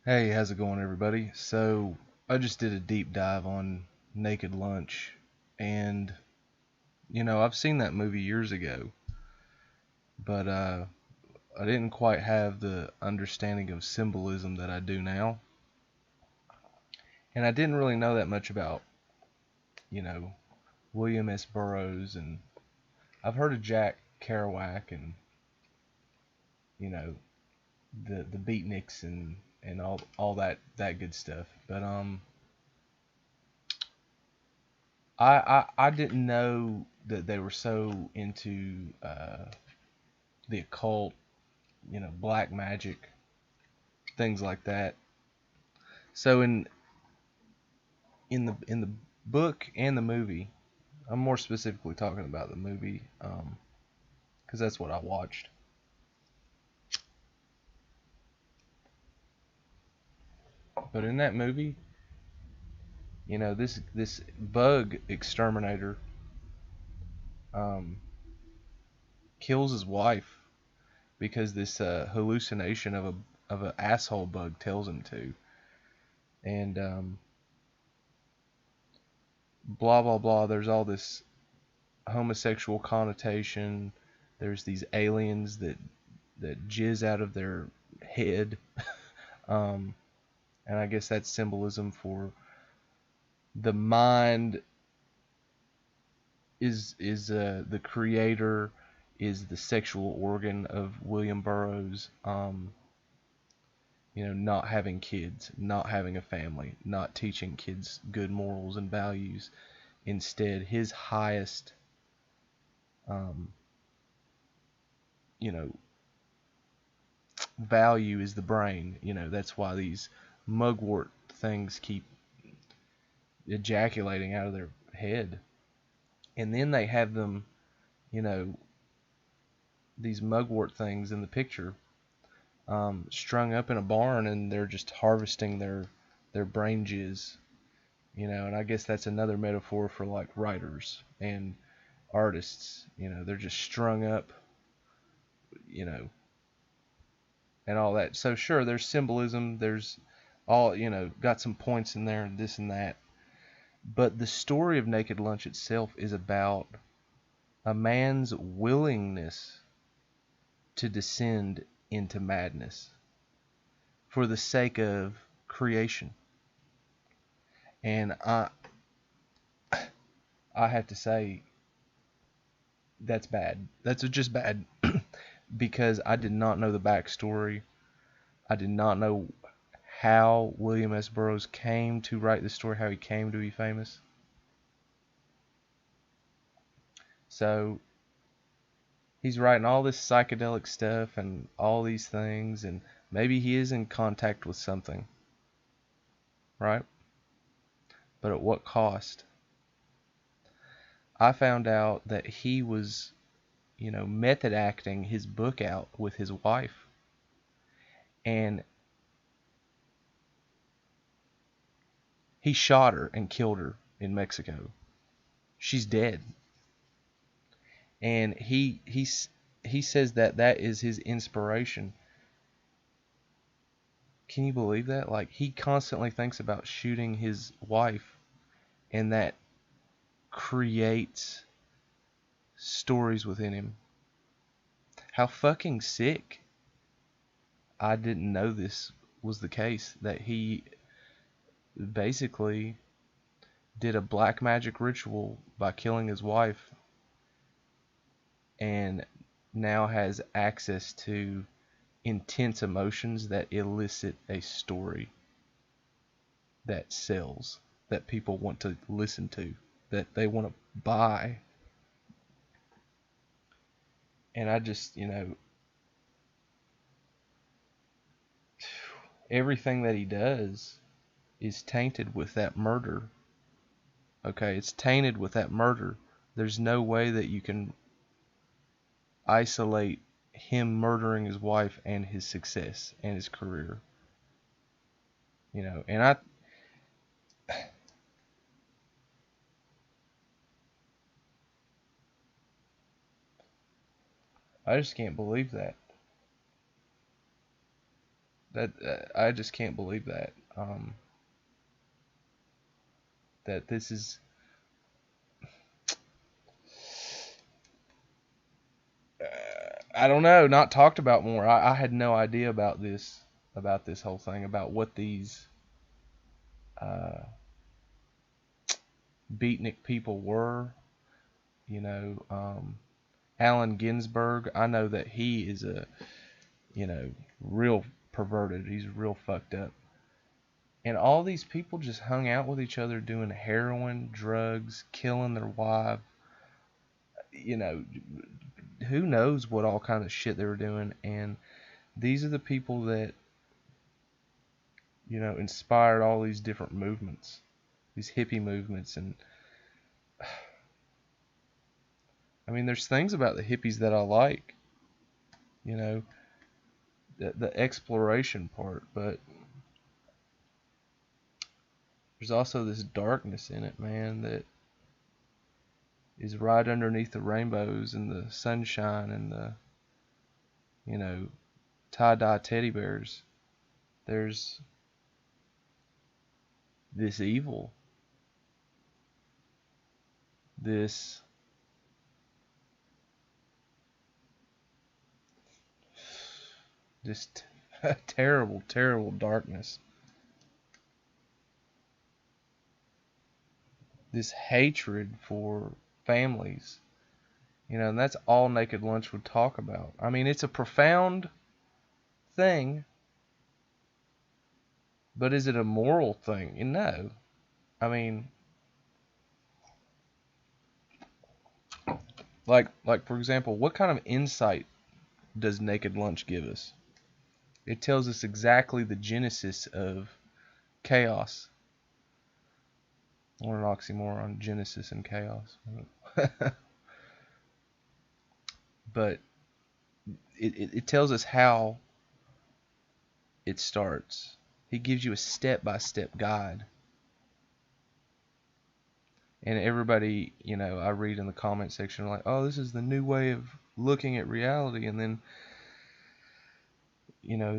Hey, how's it going, everybody? So, I just did a deep dive on Naked Lunch, and I've seen that movie years ago, but I didn't quite have the understanding of symbolism that I do now, and I didn't really know that much about, you know, William S. Burroughs, and I've heard of Jack Kerouac, and you know, the beatniks and all that good stuff, but I didn't know that they were so into the occult, black magic, things like that. So in the book and the movie, I'm more specifically talking about the movie, because that's what I watched. But in that movie, this bug exterminator um, kills his wife because this hallucination of an asshole bug tells him to, and blah blah blah. There's all this homosexual connotation. There's these aliens that jizz out of their head, um, and I guess that's symbolism for the mind is the creator, is the sexual organ of William Burroughs. Not having kids, not having a family, not teaching kids good morals and values. Instead, his highest, um, you know, value is the brain. That's why these mugwort things keep ejaculating out of their head. And then they have them, you know, these mugwort things in the picture, strung up in a barn, and they're just harvesting their brain jizz. And I guess that's another metaphor for like writers and artists. They're just strung up, you know, and all that. So sure, there's symbolism. There's all, got some points in there and this and that. But the story of Naked Lunch itself is about a man's willingness to descend into madness for the sake of creation. And I have to say that's bad. That's just bad because I did not know the backstory. I did not know how William S. Burroughs came to write the story, how he came to be famous. So he's writing all this psychedelic stuff and all these things, and maybe he is in contact with something, right? But at what cost? I found out that he was, method acting his book out with his wife, and he shot her and killed her in Mexico. She's dead. And he says that is his inspiration. Can you believe that? Like, he constantly thinks about shooting his wife, and that creates stories within him. How fucking sick. I didn't know this was the case, that he basically did a black magic ritual by killing his wife, and now has access to intense emotions that elicit a story that sells, that people want to listen to, that they want to buy. And I just, everything that he does is tainted with that murder. Okay, it's tainted with that murder. There's no way that you can isolate him murdering his wife and his success and his career. And I just can't believe that. That I just can't believe that. That this is, I don't know, not talked about more. I had no idea about this whole thing, about what these uh, beatnik people were. You know, Allen Ginsberg. I know that he is a, real perverted. He's real fucked up. And all these people just hung out with each other doing heroin, drugs, killing their wife. You know, who knows what all kind of shit they were doing. And these are the people that, inspired all these different movements, these hippie movements. And I mean, there's things about the hippies that I like, you know, the exploration part, but there's also this darkness in it, man, that is right underneath the rainbows and the sunshine and the, tie-dye teddy bears. There's this evil, this just terrible, terrible darkness. This hatred for families, and that's all Naked Lunch would talk about. I mean, it's a profound thing, but is it a moral thing? No. I mean, like for example, what kind of insight does Naked Lunch give us? It tells us exactly the genesis of chaos. Or an oxymoron, genesis and chaos. But it tells us how it starts. He gives you a step-by-step guide. And everybody, I read in the comment section like, oh, this is the new way of looking at reality. And then,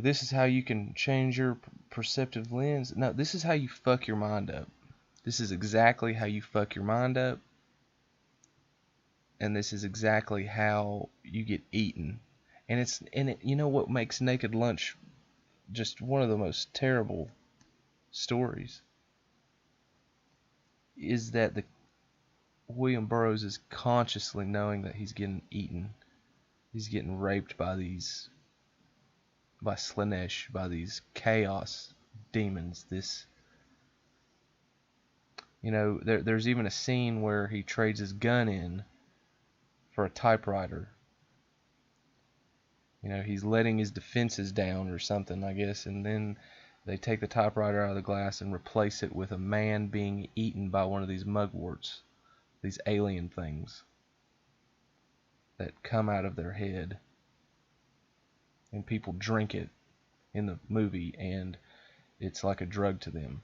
this is how you can change your perceptive lens. No, this is how you fuck your mind up. This is exactly how you fuck your mind up. And this is exactly how you get eaten. And you know what makes Naked Lunch just one of the most terrible stories is that the William Burroughs is consciously knowing that he's getting eaten. He's getting raped by Slaanesh, by these chaos demons. There's even a scene where he trades his gun in for a typewriter. He's letting his defenses down or something, I guess, and then they take the typewriter out of the glass and replace it with a man being eaten by one of these mugworts, these alien things that come out of their head. And people drink it in the movie, and it's like a drug to them.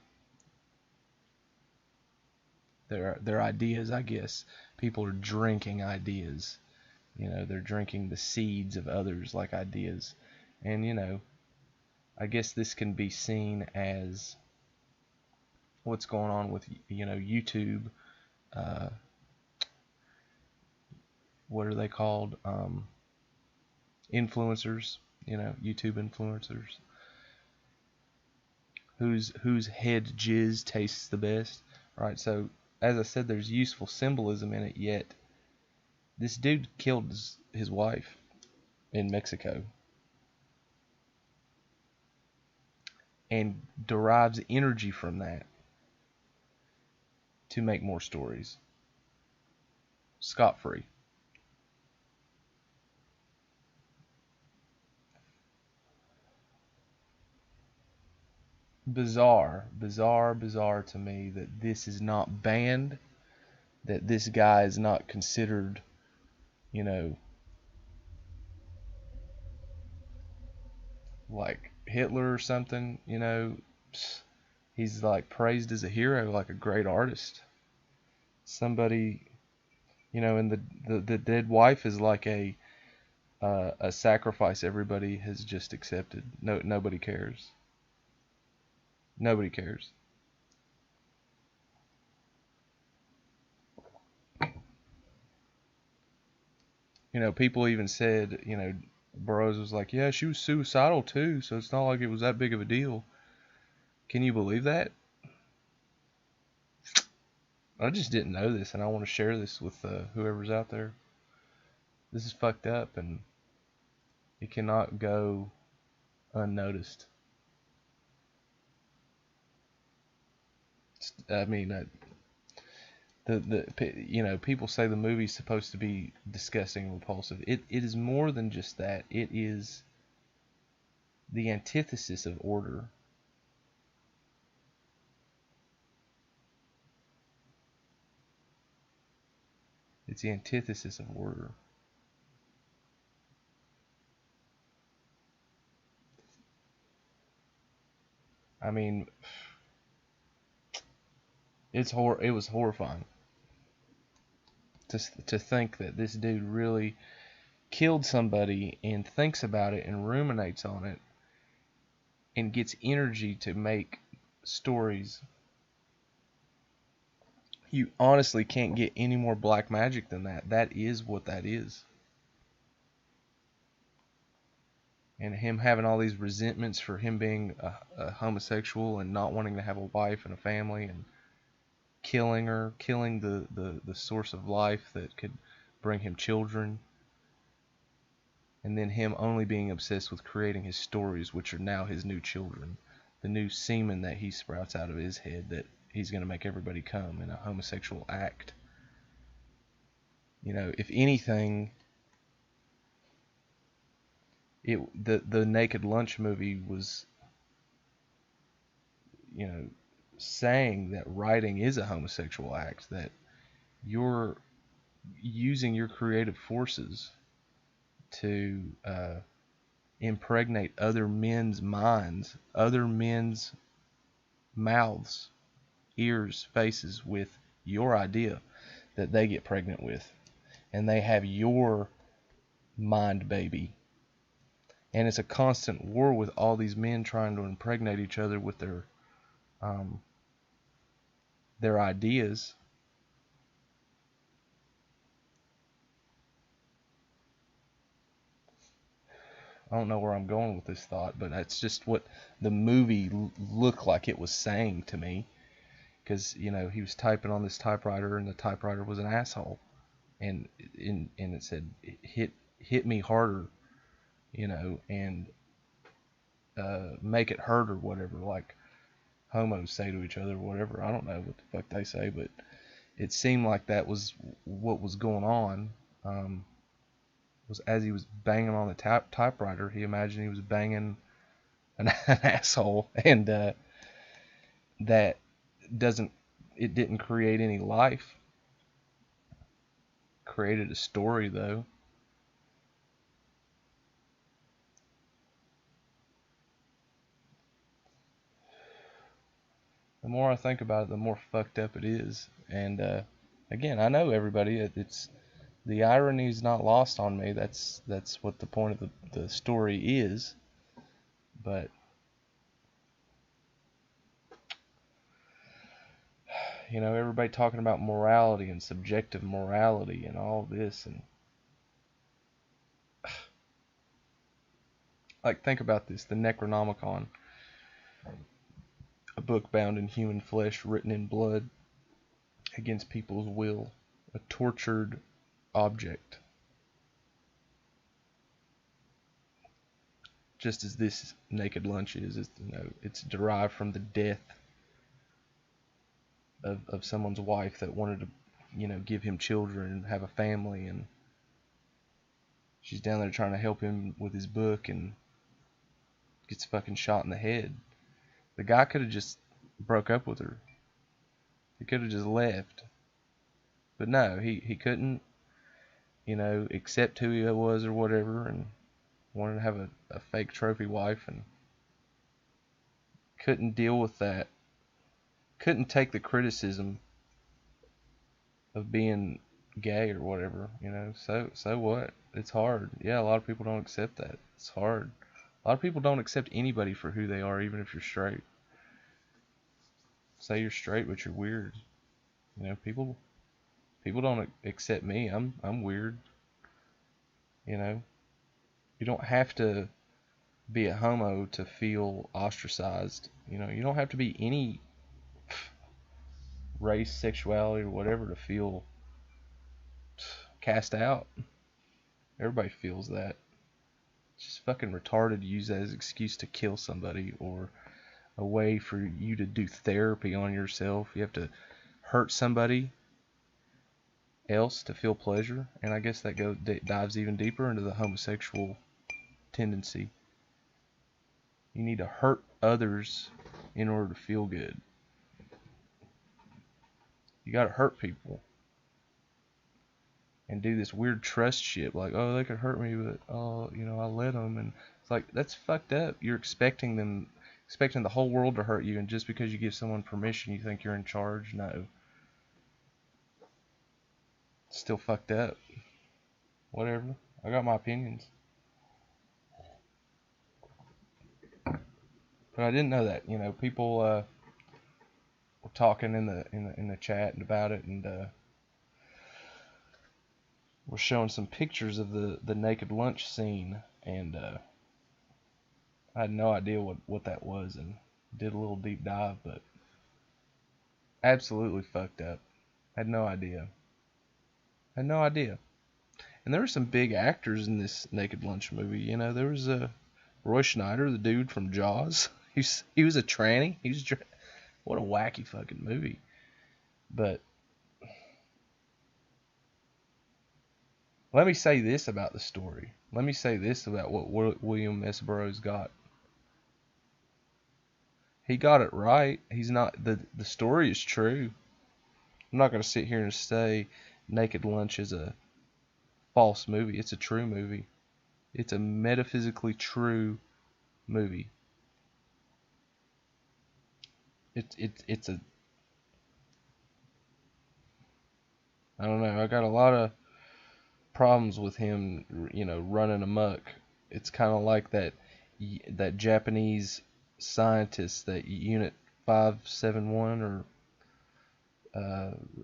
Their ideas, I guess. People are drinking ideas. They're drinking the seeds of others like ideas. And, I guess this can be seen as what's going on with, YouTube. What are they called? Influencers. YouTube influencers. Whose head jizz tastes the best. Right, so as I said, there's useful symbolism in it, yet this dude killed his wife in Mexico and derives energy from that to make more stories. Scot-free. Bizarre to me that this is not banned, that this guy is not considered, like Hitler or something, he's like praised as a hero, like a great artist. Somebody, and the dead wife is like a a sacrifice everybody has just accepted. No, nobody cares. Nobody cares. People even said, Burroughs was like, yeah, she was suicidal too, so it's not like it was that big of a deal. Can you believe that? I just didn't know this, and I want to share this with whoever's out there. This is fucked up, and it cannot go unnoticed. I mean, people say the movie's supposed to be disgusting and repulsive. It is more than just that. It is the antithesis of order. It's the antithesis of order. I mean, it was horrifying to think that this dude really killed somebody and thinks about it and ruminates on it and gets energy to make stories. You honestly can't get any more black magic than that. That is what that is. And him having all these resentments for him being a homosexual and not wanting to have a wife and a family, and killing her, killing the source of life that could bring him children, and then him only being obsessed with creating his stories, which are now his new children, the new semen that he sprouts out of his head that he's going to make everybody come in a homosexual act. If anything, the Naked Lunch movie was, saying that writing is a homosexual act, that you're using your creative forces to impregnate other men's minds, other men's mouths, ears, faces with your idea that they get pregnant with, and they have your mind baby. And it's a constant war with all these men trying to impregnate each other with their ideas. I don't know where I'm going with this thought, but that's just what the movie looked like it was saying to me. Because he was typing on this typewriter, and the typewriter was an asshole, and it said, hit me harder, and make it hurt, or whatever, like homos say to each other, or whatever. I don't know what the fuck they say, but it seemed like that was what was going on. Was as he was banging on the typewriter, he imagined he was banging an asshole, and that didn't create any life. Created a story, though. The more I think about it, the more fucked up it is. And again, I know everybody. It's the irony is not lost on me. That's what the point of the story is. But everybody talking about morality and subjective morality and all this, and like, think about this: the Necronomicon, a book bound in human flesh, written in blood, against people's will, a tortured object. Just as this Naked Lunch is, it's derived from the death of someone's wife that wanted to, give him children and have a family, and she's down there trying to help him with his book and gets fucking shot in the head. The guy could have just broke up with her. He could have just left. But no, he couldn't, accept who he was or whatever, and wanted to have a fake trophy wife, and couldn't deal with that. Couldn't take the criticism of being gay or whatever, you know. So what? It's hard. Yeah, a lot of people don't accept that. It's hard. A lot of people don't accept anybody for who they are, even if you're straight. Say you're straight, but you're weird. You know, people don't accept me. I'm weird. You know, you don't have to be a homo to feel ostracized. You know, you don't have to be any race, sexuality, or whatever to feel cast out. Everybody feels that. It's just fucking retarded to use that as an excuse to kill somebody or a way for you to do therapy on yourself. You have to hurt somebody else to feel pleasure, and I guess that dives even deeper into the homosexual tendency. You need to hurt others in order to feel good. You gotta hurt people and do this weird trust shit, like, oh, they could hurt me, but oh, you know, I let them, and it's like, that's fucked up. You're expecting the whole world to hurt you, and just because you give someone permission, you think you're in charge. No, it's still fucked up. Whatever. I got my opinions, but I didn't know that. You know, people were talking in the chat about it, and we're showing some pictures of the naked lunch scene, and I had no idea what that was, and did a little deep dive, but absolutely fucked up. Had no idea. Had no idea. And there were some big actors in this Naked Lunch movie. You know, there was Roy Schneider, the dude from Jaws. He was a tranny. What a wacky fucking movie. But let me say this about the story. Let me say this about what William S. Burroughs got. He got it right. He's not the story is true. I'm not going to sit here and say Naked Lunch is a false movie. It's a true movie. It's a metaphysically true movie. It's a, I don't know. I got a lot of problems with him, you know, running amok. It's kind of like that Japanese scientist, that Unit 571 or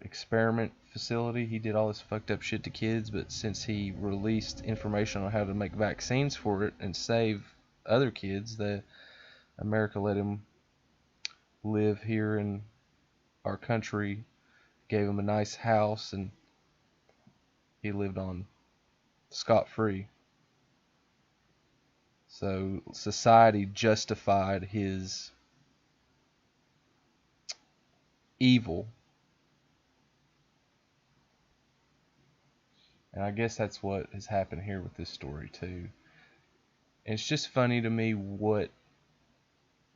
experiment facility. He did all this fucked up shit to kids, but since he released information on how to make vaccines for it and save other kids, that America let him live here in our country, gave him a nice house, and he lived on scot-free. So society justified his evil. And I guess that's what has happened here with this story too. And it's just funny to me what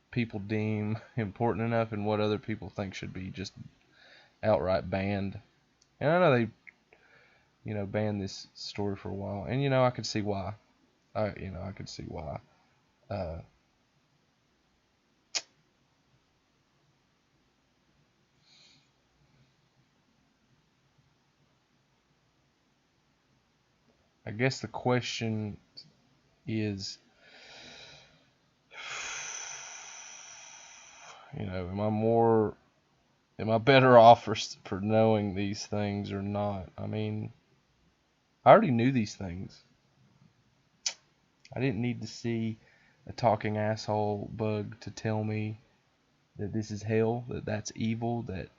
people deem important enough and what other people think should be just outright banned. And I know they, you know, banned this story for a while, and you know, I could see why. I could see why. Uh, I guess the question is, you know, am I better off for knowing these things or not? I mean, I already knew these things. I didn't need to see a talking asshole bug to tell me that this is hell, that that's evil, that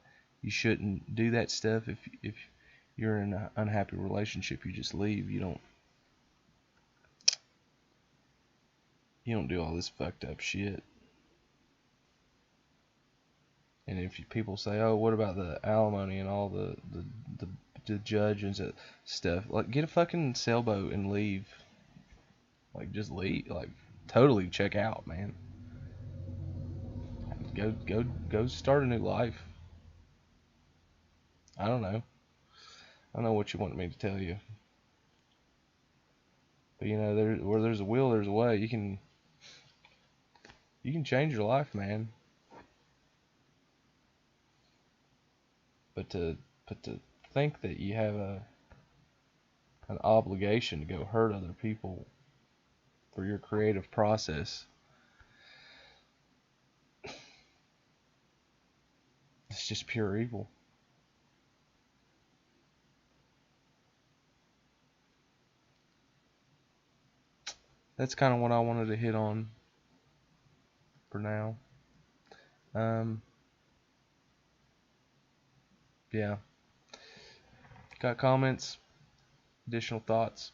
you shouldn't do that stuff. If you're in an unhappy relationship, you just leave. You don't do all this fucked up shit. And if people say, oh, what about the alimony and all the judge and stuff, like, get a fucking sailboat and leave. Like, just leave. Like, totally check out, man. Go start a new life. I don't know. I don't know what you want me to tell you. But you know, where there's a will, there's a way. You can change your life, man. But to think that you have an obligation to go hurt other people for your creative process. It's just pure evil. That's kind of what I wanted to hit on for now. Um, yeah. Got comments, additional thoughts,